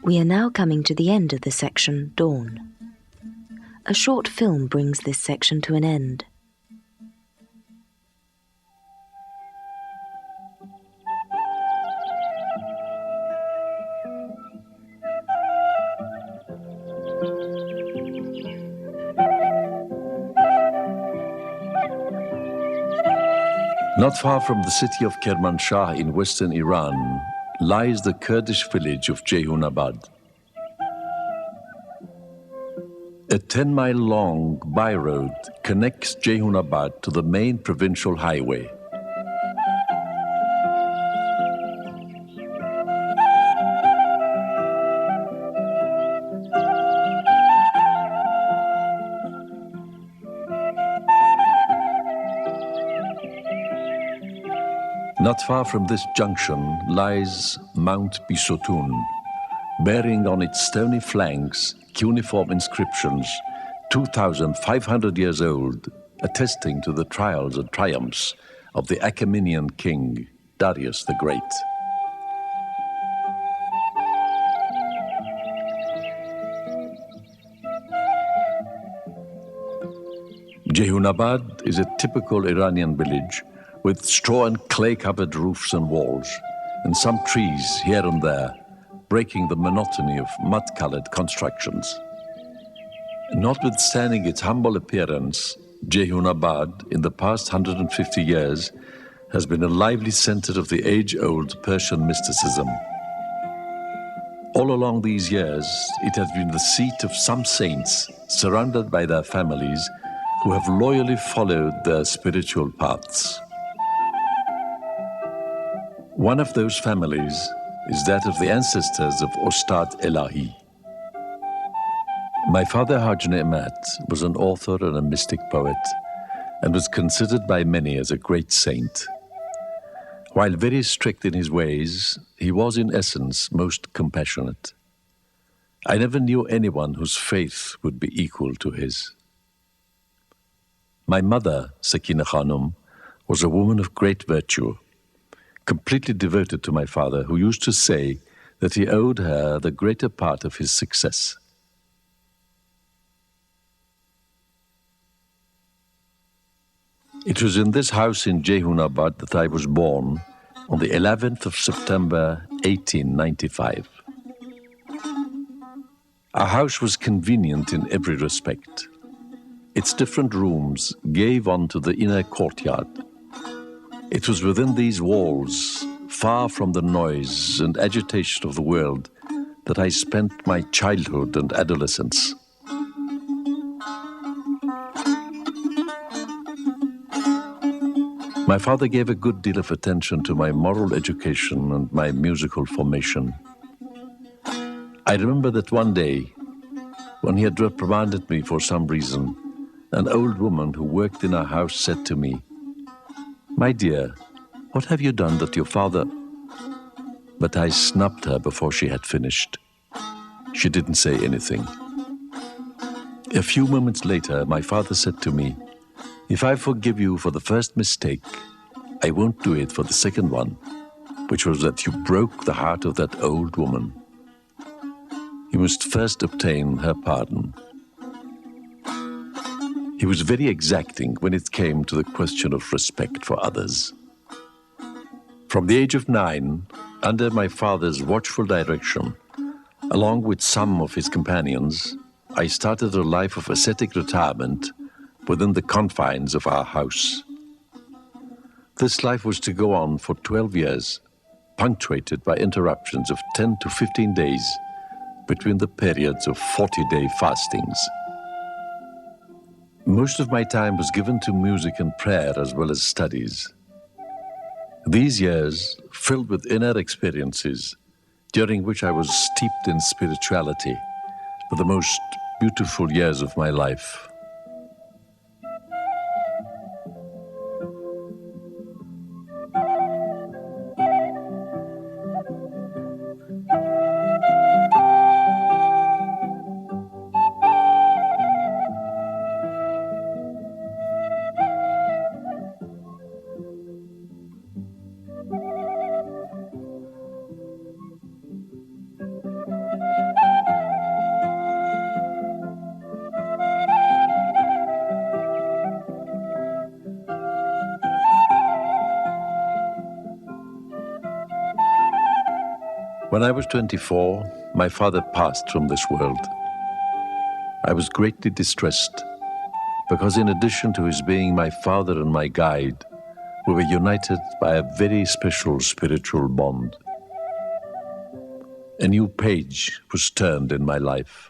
We are now coming to the end of the section, Dawn. A short film brings this section to an end. Not far from the city of Kermanshah in western Iran lies the Kurdish village of Ceyhunabad. A 10-mile-long byroad connects Ceyhunabad to the main provincial highway. Not far from this junction lies Mount Bisotun, bearing on its stony flanks cuneiform inscriptions 2,500 years old, attesting to the trials and triumphs of the Achaemenian king Darius the Great. Ceyhunabad is a typical Iranian village with straw and clay-covered roofs and walls, and some trees here and there, breaking the monotony of mud-colored constructions. Notwithstanding its humble appearance, Ceyhunabad, in the past 150 years, has been a lively center of the age-old Persian mysticism. All along these years, it has been the seat of some saints, surrounded by their families, who have loyally followed their spiritual paths. One of those families is that of the ancestors of Ostad Elahi. My father, Haj Ne'mat, was an author and a mystic poet, and was considered by many as a great saint. While very strict in his ways, he was in essence most compassionate. I never knew anyone whose faith would be equal to his. My mother, Sakina Khanum, was a woman of great virtue, completely devoted to my father, who used to say that he owed her the greater part of his success. It was in this house in Ceyhunabad that I was born on the 11th of September, 1895. Our house was convenient in every respect. Its different rooms gave onto the inner courtyard. It was within these walls, far from the noise and agitation of the world, that I spent my childhood and adolescence. My father gave a good deal of attention to my moral education and my musical formation. I remember that one day, when he had reprimanded me for some reason, an old woman who worked in our house said to me, "My dear, what have you done that your father—" But I snubbed her before she had finished. She didn't say anything. A few moments later, my father said to me, "If I forgive you for the first mistake, I won't do it for the second one, which was that you broke the heart of that old woman. You must first obtain her pardon." He was very exacting when it came to the question of respect for others. From the age of 9, under my father's watchful direction, along with some of his companions, I started a life of ascetic retirement within the confines of our house. This life was to go on for 12 years, punctuated by interruptions of 10 to 15 days between the periods of 40-day fastings. Most of my time was given to music and prayer as well as studies. These years, filled with inner experiences, during which I was steeped in spirituality, were the most beautiful years of my life. When I was 24, my father passed from this world. I was greatly distressed because in addition to his being my father and my guide, we were united by a very special spiritual bond. A new page was turned in my life.